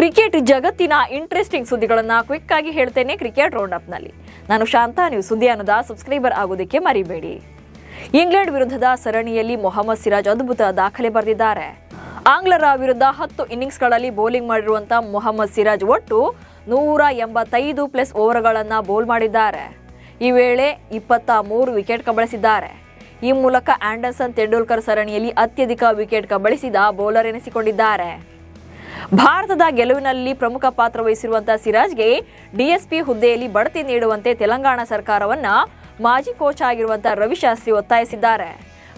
Cricket ಜಗತ್ತಿನ interesting ಸುದ್ದಿಗಳನ್ನು quick ಆಗಿ ಹೇಳ್ತೇನೆ ಕ್ರಿಕೆಟ್ ರೌಂಡ್ ಅಪ್ ನಲ್ಲಿ. ನಾನು ಶಾಂತಾ, ನೀವು ಸುದ್ದಿ ಅನ್ನೋದ ಸಬ್ಸ್ಕ್ರೈಬರ್ ಆಗೋದಕ್ಕೆ ಮರಿಬೇಡಿ. ಇಂಗ್ಲೆಂಡ್ ವಿರುದ್ಧದ ಸರಣಿಯಲ್ಲಿ ಮೊಹಮ್ಮದ್ ಸಿರಾಜ್ ಅದ್ಭುತ ದಾಖಲೆ ಬರೆದಿದ್ದಾರೆ. ಆಂಗ್ಲರ ವಿರುದ್ಧ 10 ಇನ್ನಿಂಗ್ಸ್ಗಳಲ್ಲಿ ಬೌಲಿಂಗ್ ಮಾಡಿರುವಂತಹ ಮೊಹಮ್ಮದ್ ಸಿರಾಜ್ ಒಟ್ಟು 185+ ಓವರ್ಗಳನ್ನು ಬೌಲ್ ಮಾಡಿದ್ದಾರೆ. ಈ ವೇಳೆ 23 ವಿಕೆಟ್ ಕಬಳಿಸಿದ್ದಾರೆ. ಈ ಮೂಲಕ ಆಂಡರ್ಸನ್ ತೆಂಡೂಲ್ಕರ್ ಸರಣಿಯಲ್ಲಿ ಅತ್ಯಧಿಕ ವಿಕೆಟ್ ಕಬಳಿಸಿದ ಬೌಲರ್ ಎನಿಸಿಕೊಂಡಿದ್ದಾರೆ. ಭಾರತದ ಗೆಲುವಿನಲ್ಲಿ ಪ್ರಮುಖ ಪಾತ್ರ ವಹಿಸಿರುವಂತಹ ಸಿರಾಜ್ಗೆ ಡಿಎಸ್ಪಿ ಹುದ್ದೆಯಲ್ಲಿ ಬಡ್ತಿ ನೀಡುವಂತೆ ತೆಲಂಗಾಣ ಸರ್ಕಾರವನ್ನ ಮಾಜಿ ಕೋಚ್ ಆಗಿರುವಂತಹ ರವಿಶಾಸ್ತ್ರಿ ಒತ್ತಾಯಿಸಿದ್ದಾರೆ.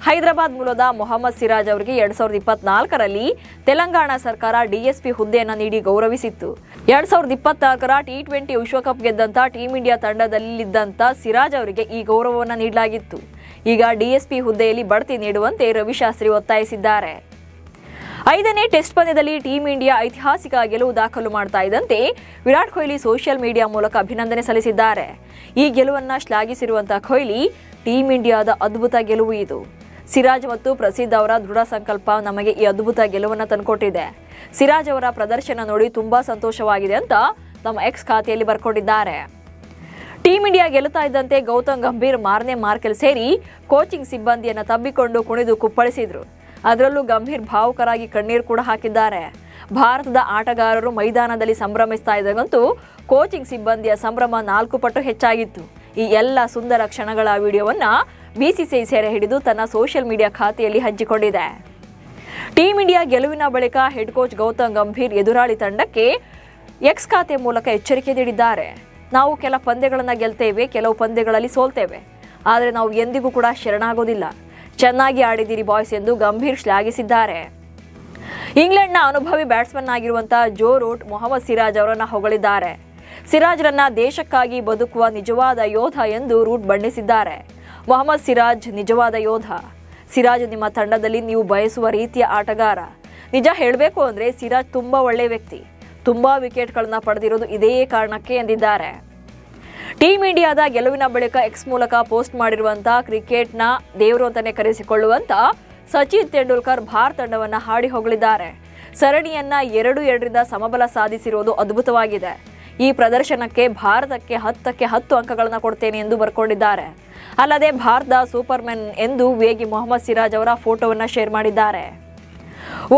ಹೈದರಾಬಾದ್ ಮೂಲದ ಮೊಹಮ್ಮದ್ ಸಿರಾಜ್ ಅವರಿಗೆ 2024ರಲ್ಲಿ ತೆಲಂಗಾಣ ಸರ್ಕಾರ ಡಿಎಸ್ಪಿ ಹುದ್ದೆಯನ್ನು ನೀಡಿ ಗೌರವಿಸಿತ್ತು. 2024ರ T20 ವಿಶ್ವಕಪ್ ಗೆದ್ದಂತ ಟೀಂ ಇಂಡಿಯಾ ತಂಡದಲ್ಲಿದ್ದಂತ ಸಿರಾಜ್ ಅವರಿಗೆ ಈ ಗೌರವವನ್ನು ನೀಡಲಾಗಿತ್ತು. ಈಗ ಡಿಎಸ್ಪಿ ಹುದ್ದೆಯಲ್ಲಿ ಬಡ್ತಿ ನೀಡುವಂತೆ ರವಿಶಾಸ್ತ್ರಿ ಒತ್ತಾಯಿಸಿದ್ದಾರೆ. 5ನೇ ಟೆಸ್ಟ್ ಪಂದ್ಯದಲ್ಲಿ ಟೀಂ ಇಂಡಿಯಾ ಐತಿಹಾಸಿಕ ಗೆಲುವು ದಾಖಲು ಮಾಡ್ತಾ ಇದ್ದಂತೆ ವಿರಾಟ್ ಕೊಹ್ಲಿ ಸೋಷಿಯಲ್ ಮೀಡಿಯಾ ಮೂಲಕ ಅಭಿನಂದನೆ ಸಲ್ಲಿಸಿದ್ದಾರೆ. ಈ ಗೆಲುವನ್ನು ಶ್ಲಾಘಿಸಿರುವಂತಹ ಕೊಹ್ಲಿ, ಟೀಂ ಇಂಡಿಯಾದ ಅದ್ಭುತ ಗೆಲುವು ಇದು. ಸಿರಾಜ್ ಮತ್ತು ಪ್ರಸಿದ್ಧ ಅವರ ದೃಢ ಸಂಕಲ್ಪ ನಮಗೆ ಈ ಅದ್ಭುತ ಗೆಲುವನ್ನು ತಂದುಕೊಟ್ಟಿದೆ. ಸಿರಾಜ್ ಅವರ ಪ್ರದರ್ಶನ ನೋಡಿ ತುಂಬಾ ಸಂತೋಷವಾಗಿದೆ ಅಂತ ತಮ್ಮ ಎಕ್ಸ್ ಖಾತೆಯಲ್ಲಿ ಬರ್ಕೊಂಡಿದ್ದಾರೆ. ಟೀಂ ಇಂಡಿಯಾ ಗೆಲ್ಲುತ್ತಾ ಇದ್ದಂತೆ ಗೌತಮ್ ಗಂಭೀರ್ ಮಾರನೇ ಮಾರ್ಕೆಲ್ ಸೇರಿ ಕೋಚಿಂಗ್ ಸಿಬ್ಬಂದಿಯನ್ನು ತಬ್ಬಿಕೊಂಡು ಕುಣಿದು ಕುಪ್ಪಳಿಸಿದ್ರು. ಅದರಲ್ಲೂ ಗಂಭೀರ್ ಭಾವುಕರಾಗಿ ಕಣ್ಣೀರು ಕೂಡ ಹಾಕಿದ್ದಾರೆ. ಭಾರತದ ಆಟಗಾರರು ಮೈದಾನದಲ್ಲಿ ಸಂಭ್ರಮಿಸ್ತಾ ಇದ್ದಾಗಂತೂ ಕೋಚಿಂಗ್ ಸಿಬ್ಬಂದಿಯ ಸಂಭ್ರಮ 4 ಪಟ್ಟು ಹೆಚ್ಚಾಗಿತ್ತು. ಈ ಎಲ್ಲ ಸುಂದರ ಕ್ಷಣಗಳ ವಿಡಿಯೋವನ್ನು ಬಿಸಿಸಿಐ ಸೆರೆ ಹಿಡಿದು ತನ್ನ ಸೋಷಿಯಲ್ ಮೀಡಿಯಾ ಖಾತೆಯಲ್ಲಿ ಹಂಚಿಕೊಂಡಿದೆ. ಟೀಂ ಇಂಡಿಯಾ ಗೆಲುವಿನ ಬಳಿಕ ಹೆಡ್ ಕೋಚ್ ಗೌತಮ್ ಗಂಭೀರ್ ಎದುರಾಳಿ ತಂಡಕ್ಕೆ ಎಕ್ಸ್ ಖಾತೆ ಮೂಲಕ ಎಚ್ಚರಿಕೆ ನೀಡಿದ್ದಾರೆ. ನಾವು ಕೆಲ ಪಂದ್ಯಗಳನ್ನು ಗೆಲ್ತೇವೆ, ಕೆಲವು ಪಂದ್ಯಗಳಲ್ಲಿ ಸೋಲ್ತೇವೆ, ಆದರೆ ನಾವು ಎಂದಿಗೂ ಕೂಡ ಶರಣಾಗೋದಿಲ್ಲ. ಚೆನ್ನಾಗಿ ಆಡಿದಿರಿ ಬಾಯ್ಸ್ ಎಂದು ಗಂಭೀರ್ ಶ್ಲಾಘಿಸಿದ್ದಾರೆ. ಇಂಗ್ಲೆಂಡ್ನ ಅನುಭವಿ ಬ್ಯಾಟ್ಸ್ಮನ್ ಆಗಿರುವಂತಹ ಜೋ ರೂಟ್ ಮೊಹಮ್ಮದ್ ಸಿರಾಜ್ ಅವರನ್ನು ಹೊಗಳಿದ್ದಾರೆ. ಸಿರಾಜ್ರನ್ನ ದೇಶಕ್ಕಾಗಿ ಬದುಕುವ ನಿಜವಾದ ಯೋಧ ಎಂದು ರೂಟ್ ಬಣ್ಣಿಸಿದ್ದಾರೆ. ಮೊಹಮ್ಮದ್ ಸಿರಾಜ್ ನಿಜವಾದ ಯೋಧ. ಸಿರಾಜ್ ನಿಮ್ಮ ತಂಡದಲ್ಲಿ ನೀವು ಬಯಸುವ ರೀತಿಯ ಆಟಗಾರ. ನಿಜ ಹೇಳಬೇಕು ಅಂದರೆ ಸಿರಾಜ್ ತುಂಬಾ ಒಳ್ಳೆಯ ವ್ಯಕ್ತಿ. ತುಂಬಾ ವಿಕೆಟ್ಗಳನ್ನು ಪಡೆದಿರೋದು ಇದೇ ಕಾರಣಕ್ಕೆ ಎಂದಿದ್ದಾರೆ. ಟೀಂ ಇಂಡಿಯಾದ ಗೆಲುವಿನ ಬಳಿಕ ಎಕ್ಸ್ ಮೂಲಕ ಪೋಸ್ಟ್ ಮಾಡಿರುವಂತಹ ಕ್ರಿಕೆಟ್ನ ದೇವರು ಅಂತಾನೆ ಕರೆಸಿಕೊಳ್ಳುವಂತ ಸಚಿನ್ ತೆಂಡೂಲ್ಕರ್ ಭಾರತ ತಂಡವನ್ನು ಹಾಡಿ ಹೊಗಳಿದ್ದಾರೆ. ಸರಣಿಯನ್ನ 2-2ರಿಂದ ಸಮಬಲ ಸಾಧಿಸಿರುವುದು ಅದ್ಭುತವಾಗಿದೆ. ಈ ಪ್ರದರ್ಶನಕ್ಕೆ ಭಾರತಕ್ಕೆ 10ಕ್ಕೆ 10 ಅಂಕಗಳನ್ನು ಕೊಡ್ತೇನೆ ಎಂದು ಬರ್ಕೊಂಡಿದ್ದಾರೆ. ಅಲ್ಲದೆ ಭಾರತದ ಸೂಪರ್ಮನ್ ಎಂದು ವೇಗಿ ಮೊಹಮ್ಮದ್ ಸಿರಾಜ್ ಅವರ ಫೋಟೋವನ್ನು ಶೇರ್ ಮಾಡಿದ್ದಾರೆ.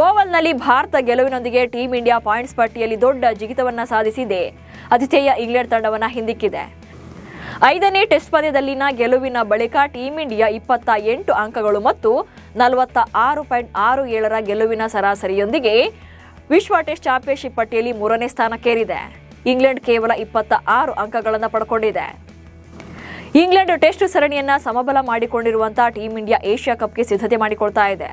ಓವಲ್ನಲ್ಲಿ ಭಾರತ ಗೆಲುವಿನೊಂದಿಗೆ ಟೀಂ ಇಂಡಿಯಾ ಪಾಯಿಂಟ್ಸ್ ಪಟ್ಟಿಯಲ್ಲಿ ದೊಡ್ಡ ಜಿಗಿತವನ್ನು ಸಾಧಿಸಿದೆ. ಆತಿಥೇಯ ಇಂಗ್ಲೆಂಡ್ ತಂಡವನ್ನು ಹಿಂದಿಕ್ಕಿದೆ. 5ನೇ ಟೆಸ್ಟ್ ಪಂದ್ಯದಲ್ಲಿನ ಗೆಲುವಿನ ಬಳಿಕ ಟೀಂ ಇಂಡಿಯಾ 28 ಅಂಕಗಳು ಮತ್ತು 46.67ರ ಗೆಲುವಿನ ಸರಾಸರಿಯೊಂದಿಗೆ ವಿಶ್ವ ಟೆಸ್ಟ್ ಚಾಂಪಿಯನ್ಶಿಪ್ ಪಟ್ಟಿಯಲ್ಲಿ 3ನೇ ಸ್ಥಾನಕ್ಕೇರಿದೆ. ಇಂಗ್ಲೆಂಡ್ ಕೇವಲ 26 ಅಂಕಗಳನ್ನು ಪಡ್ಕೊಂಡಿದೆ. ಇಂಗ್ಲೆಂಡ್ ಟೆಸ್ಟ್ ಸರಣಿಯನ್ನ ಸಮಬಲ ಮಾಡಿಕೊಂಡಿರುವಂತಹ ಟೀಂ ಇಂಡಿಯಾ ಏಷ್ಯಾ ಕಪ್ಗೆ ಸಿದ್ಧತೆ ಮಾಡಿಕೊಳ್ತಾ ಇದೆ.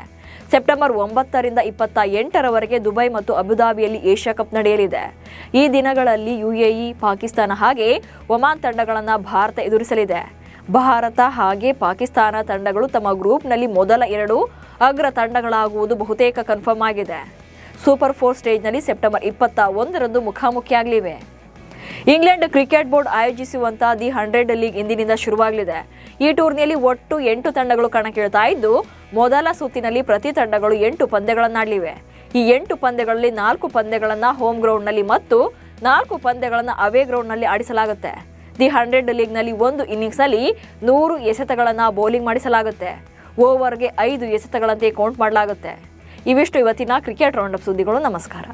ಸೆಪ್ಟೆಂಬರ್ 9ರಿಂದ 28ರವರೆಗೆ ದುಬೈ ಮತ್ತು ಅಬುಧಾಬಿಯಲ್ಲಿ ಏಷ್ಯಾ ಕಪ್ ನಡೆಯಲಿದೆ. ಈ ದಿನಗಳಲ್ಲಿ UAE, ಪಾಕಿಸ್ತಾನ ಹಾಗೆ ಒಮಾನ್ ತಂಡಗಳನ್ನು ಭಾರತ ಎದುರಿಸಲಿದೆ. ಭಾರತ ಹಾಗೆ ಪಾಕಿಸ್ತಾನ ತಂಡಗಳು ತಮ್ಮ ಗ್ರೂಪ್ನಲ್ಲಿ ಮೊದಲ 2 ಅಗ್ರ ತಂಡಗಳಾಗುವುದು ಬಹುತೇಕ ಕನ್ಫರ್ಮ್ ಆಗಿದೆ. ಸೂಪರ್ 4 ಸ್ಟೇಜ್ನಲ್ಲಿ ಸೆಪ್ಟೆಂಬರ್ 21ರಂದು ಮುಖಾಮುಖಿಯಾಗಲಿವೆ. ಇಂಗ್ಲೆಂಡ್ ಕ್ರಿಕೆಟ್ ಬೋರ್ಡ್ ಆಯೋಜಿಸುವಂತಹ ದಿ 100 ಲೀಗ್ ಇಂದಿನಿಂದ ಶುರುವಾಗಲಿದೆ. ಈ ಟೂರ್ನಿಯಲ್ಲಿ ಒಟ್ಟು 8 ತಂಡಗಳು ಕಣಕ್ಕಿಳಿತಾ ಇದ್ದು, ಮೊದಲ ಸುತ್ತಿನಲ್ಲಿ ಪ್ರತಿ ತಂಡಗಳು 8 ಪಂದ್ಯಗಳನ್ನಾಡಲಿವೆ. ಈ 8 ಪಂದ್ಯಗಳಲ್ಲಿ 4 ಪಂದ್ಯಗಳನ್ನು ಹೋಮ್ ಗ್ರೌಂಡ್ನಲ್ಲಿ ಮತ್ತು 4 ಪಂದ್ಯಗಳನ್ನು ಅವೇ ಗ್ರೌಂಡ್ನಲ್ಲಿ ಆಡಿಸಲಾಗುತ್ತೆ. ದಿ 100 ಲೀಗ್ನಲ್ಲಿ ಒಂದು ಇನ್ನಿಂಗ್ಸ್ನಲ್ಲಿ 100 ಎಸೆತಗಳನ್ನು ಬೌಲಿಂಗ್ ಮಾಡಿಸಲಾಗುತ್ತೆ. ಓವರ್ಗೆ 5 ಎಸೆತಗಳಂತೆ ಕೌಂಟ್ ಮಾಡಲಾಗುತ್ತೆ. ಇವಿಷ್ಟು ಇವತ್ತಿನ ಕ್ರಿಕೆಟ್ ರೌಂಡ್ ಅಪ್ ಸುದ್ದಿಗಳು. ನಮಸ್ಕಾರ.